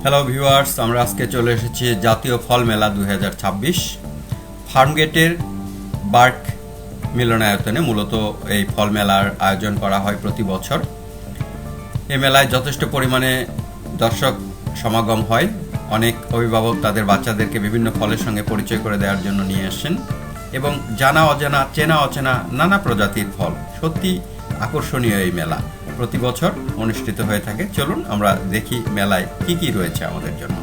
Hello viewers, আমরা আজকে চলে এসেছি জাতীয় ফল মেলা 2026 ফার্মগেটের বার্ক মিলনায়তনে। মূলত এই ফল মেলার আয়োজন করা হয় প্রতি বছর। এই মেলায় যথেষ্ট পরিমাণে দর্শক সমাগম হয়। অনেক অভিভাবক তাদের বাচ্চাদেরকে বিভিন্ন ফলের সঙ্গে পরিচয় করে দেওয়ার জন্য নিয়ে আসেন এবং জানা অজানা, চেনা অচেনা নানা প্রজাতির ফল। সত্যি আকর্ষণীয় এই মেলা প্রতি বছর অনুষ্ঠিত হয়ে থাকে। চলুন আমরা দেখি মেলায় কি কি রয়েছে আমাদের জন্য।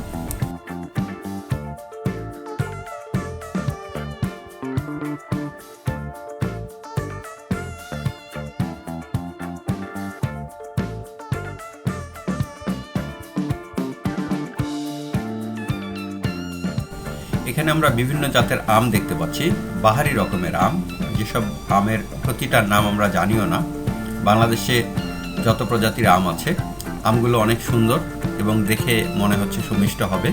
এখানে আমরা বিভিন্ন জাতের আম দেখতে পাচ্ছি, বাহারি রকমের আম। যেসব আমের প্রতিটার নাম আমরা জানিও না। বাংলাদেশে যত প্রজাতির আম আছে, আমগুলো অনেক সুন্দর এবং দেখে মনে হচ্ছে সুমিষ্ট হবে।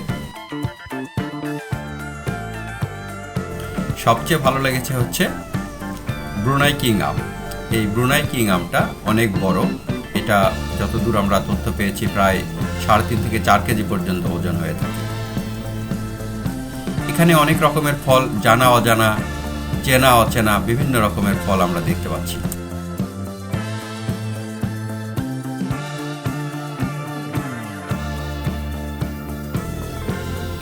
সবচেয়ে ভালো লেগেছে হচ্ছে ব্রুনাই কিং আম। এই ব্রুনাই কিং আমটা অনেক বড়। এটা যতদূর আমরা তথ্য পেয়েছি প্রায় 3.5 থেকে 4 কেজি পর্যন্ত ওজন হয়ে থাকে। এখানে অনেক রকমের ফল, জানা অজানা, চেনা অচেনা বিভিন্ন রকমের ফল আমরা দেখতে পাচ্ছি।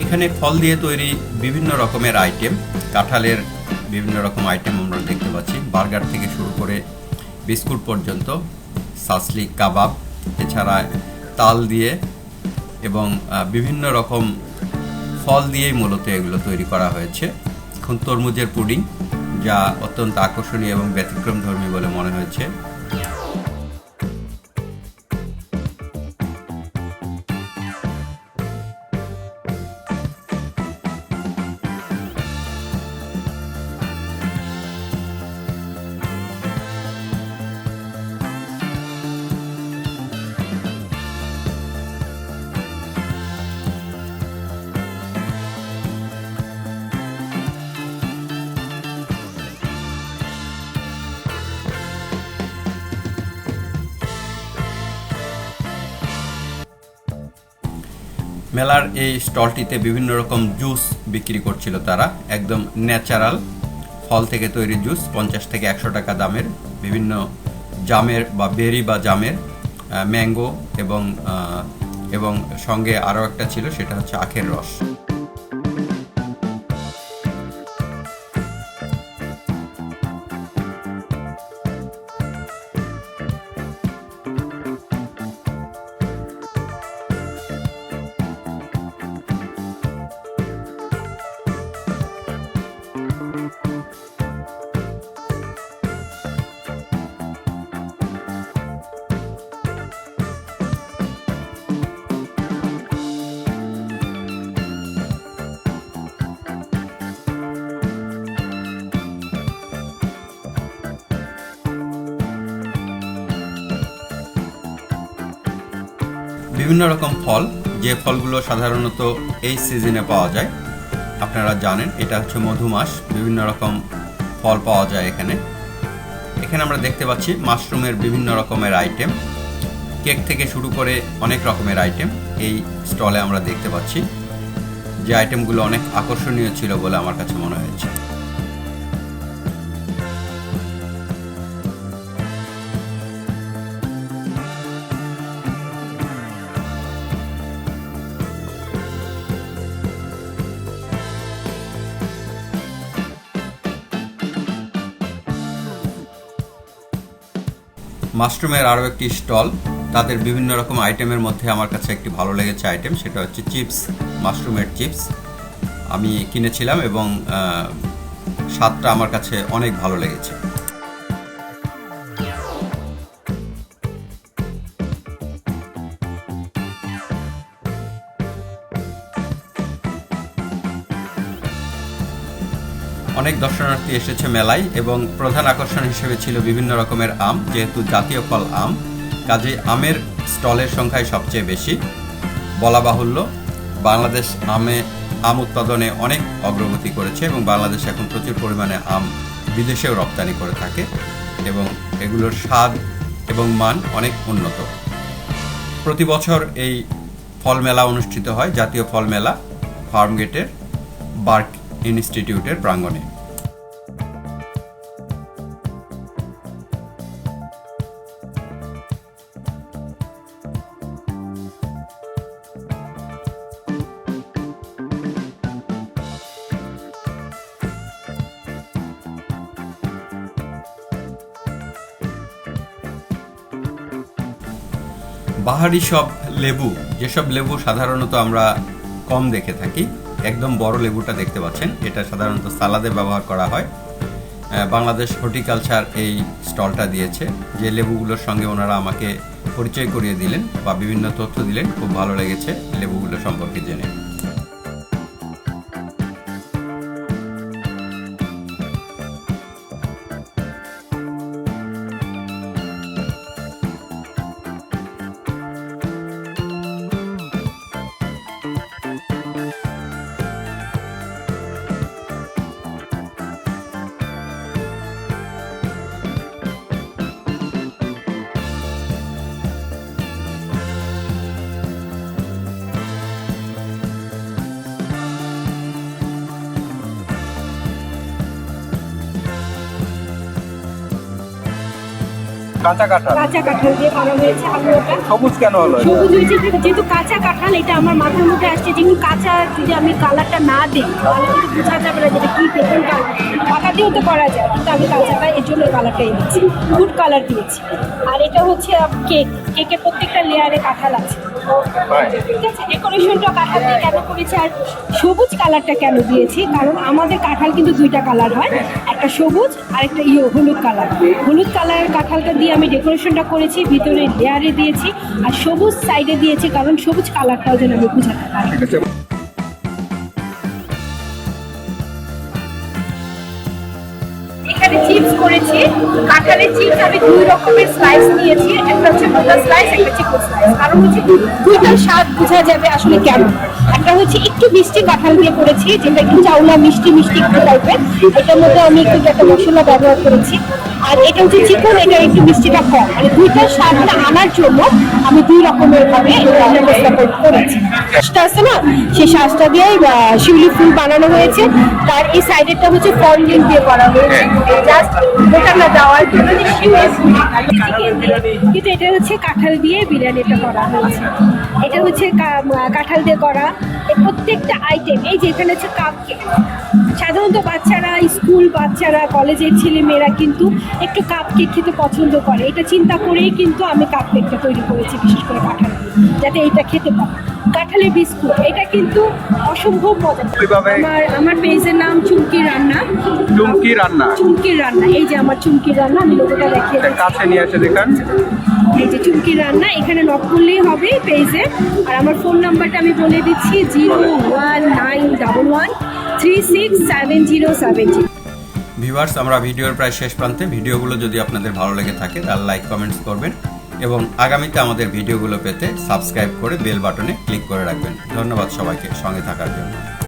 এখানে ফল দিয়ে তৈরি বিভিন্ন রকমের আইটেম, কাঁঠালের বিভিন্ন রকম আইটেম আমরা দেখতে পাচ্ছি। বার্গার থেকে শুরু করে বিস্কুট পর্যন্ত, সাসলি, কাবাব, এছাড়া তাল দিয়ে এবং বিভিন্ন রকম ফল দিয়েই মূলত এগুলো তৈরি করা হয়েছে। এখন তরমুজের পুডিং, যা অত্যন্ত আকর্ষণীয় এবং ব্যতিক্রমধর্মী বলে মনে হয়েছে। মেলার এই স্টলটিতে বিভিন্ন রকম জুস বিক্রি করছিল তারা। একদম ন্যাচারাল ফল থেকে তৈরি জুস, 50 থেকে 100 টাকা দামের। বিভিন্ন জামের বা বেরি বা জামের, ম্যাঙ্গো এবং সঙ্গে আরও একটা ছিল, সেটা হচ্ছে আখের রস। বিভিন্ন রকম ফল, যে ফলগুলো সাধারণত এই সিজনে পাওয়া যায়, আপনারা জানেন এটা হচ্ছে মধুমাস। বিভিন্ন রকম ফল পাওয়া যায় এখানে। আমরা দেখতে পাচ্ছি মাশরুমের বিভিন্ন রকমের আইটেম, কেক থেকে শুরু করে অনেক রকমের আইটেম এই স্টলে আমরা দেখতে পাচ্ছি, যে আইটেমগুলো অনেক আকর্ষণীয় ছিল বলে আমার কাছে মনে হয়েছে। মাশরুমের আরও একটি স্টল, তাদের বিভিন্ন রকম আইটেমের মধ্যে আমার কাছে একটি ভালো লেগেছে আইটেম, সেটা হচ্ছে চিপস, মাশরুমের চিপস। আমি কিনেছিলাম এবং স্বাদটা আমার কাছে অনেক ভালো লেগেছে। অনেক দর্শনার্থী এসেছে মেলায় এবং প্রধান আকর্ষণ হিসেবে ছিল বিভিন্ন রকমের আম। যেহেতু জাতীয় ফল আম, কাজে আমের স্টলের সংখ্যাই সবচেয়ে বেশি। বলা বাহুল্য, বাংলাদেশ আম উৎপাদনে অনেক অগ্রগতি করেছে এবং বাংলাদেশ এখন প্রচুর পরিমাণে আম বিদেশেও রপ্তানি করে থাকে এবং এগুলোর স্বাদ এবং মান অনেক উন্নত। প্রতি বছর এই ফল মেলা অনুষ্ঠিত হয়, জাতীয় ফল মেলা ফার্মগেটের বার্ক ইনস্টিটিউটের প্রাঙ্গণে। বাহারি সব লেবু, যেসব লেবু সাধারণত আমরা কম দেখে থাকি, একদম বড় লেবুটা দেখতে পাচ্ছেন, এটা সাধারণত সালাদে ব্যবহার করা হয়। বাংলাদেশ হর্টিকালচার এই স্টলটা দিয়েছে, যে লেবুগুলোর সঙ্গে ওনারা আমাকে পরিচয় করিয়ে দিলেন বা বিভিন্ন তথ্য দিলেন, খুব ভালো লেগেছে লেবুগুলো সম্পর্কে জেনে। কাঁচা কাঁঠাল দিয়ে করা হয়েছে। আলুটা সবুজ কেন হলো? সবুজ হয়েছে যেহেতু কাঁচা কাঁঠাল, এটা আমার মাথার মধ্যে আসছে যে কাঁচা যদি আমি কালারটা না দিই তাহলে কিন্তু বোঝা যাবে না যেটা কি দেখুন পাকা দিয়েও তো করা যায়, কিন্তু আমি কাঁচাটা এর জন্য কালারটাই দিচ্ছি, ফুড কালার দিয়েছি। আর এটা হচ্ছে কেকের প্রত্যেকটা লেয়ারে কাঁঠাল আছে, ঠিক আছে। ডেকোরেশনটা কাঁঠাল দিয়ে কেন করেছি আর সবুজ কালারটা কেন দিয়েছি, কারণ আমাদের কাঁঠাল কিন্তু দুইটা কালার হয়, একটা সবুজ আর একটা হলুদ কালার। হলুদ কালারের কাঁঠালটা দিয়ে আমি ডেকোরেশনটা করেছি, ভিতরে লেয়ারে দিয়েছি, আর সবুজ সাইডে দিয়েছি কারণ সবুজ কালারটাও যেন আমি বুঝাতে পারি। এখানে চিপস করেছি, কাঁঠালের চিপস আমি দুই রকমের স্লাইস নিয়েছি, একটা হচ্ছে মোটা স্লাইস, একটা চিকন স্লাইস। কারণ হচ্ছে দুইটার স্বাদ বোঝা যাবে আসলে কেন। একটা হচ্ছে একটু মিষ্টি কাঁঠাল দিয়ে করেছি, যেটা একটু চাউলা মিষ্টি মিষ্টি একটু টাইপের, এটার মধ্যে আমি একটু একটা মশলা ব্যবহার করেছি। আর এটা হচ্ছে চিকন, এটা একটু মিষ্টিটা কম, মানে দুইটার স্বাদটা আনার জন্য আমি দুই রকমের ভাবে ব্যবস্থা করেছি। শ্বাসটা আছে না, সেই শ্বাসটা দিয়ে শিউলি ফুল বানানো হয়েছে, তার এই সাইডেরটা হচ্ছে ফন্ডিং দিয়ে করা হয়েছে জাস্ট ওটা দেওয়ার জন্য যে শিউলি ফুল। কিন্তু এটা হচ্ছে কাঁঠাল দিয়ে বিরিয়ানিটা করা হয়েছে, এটা হচ্ছে কাঁঠাল দিয়ে করা। এই প্রত্যেকটা আইটেম, এই যে এখানে হচ্ছে কাপ কেক, সাধারণত বাচ্চারা, স্কুল বাচ্চারা, কলেজের ছেলে মেয়েরা কিন্তু একটু কাপ কেক খেতে পছন্দ করে, এটা চিন্তা করেই কিন্তু আমি কাপ কেকটা তৈরি করেছি, বিশেষ করে কাঁঠাল যাতে এটা খেতে পারে। কাঁঠালের বিস্কুট, এটা কিন্তু অসম্ভব মজা। আমার পেজের নাম চুমকি রান্না। চুমকি রান্না, এই যে আমার চুমকি রান্না, আমি লোগোটা দেখিয়ে কাছে নিয়ে এসে দেখান। এই যে চুমকি রান্না, এখানে নক করলেই হবে পেজে। আর আমার ফোন নাম্বারটা আমি বলে দিচ্ছি 01911367070। ভিউয়ার্স, আমরা ভিডিওর প্রায় শেষ প্রান্তে। ভিডিওগুলো যদি আপনাদের ভালো লেগে থাকে তাহলে লাইক কমেন্টস করবেন এবং আগামীতে আমাদের ভিডিওগুলো পেতে সাবস্ক্রাইব করে বেল বাটনে ক্লিক করে রাখবেন। ধন্যবাদ সবাইকে সঙ্গে থাকার জন্য।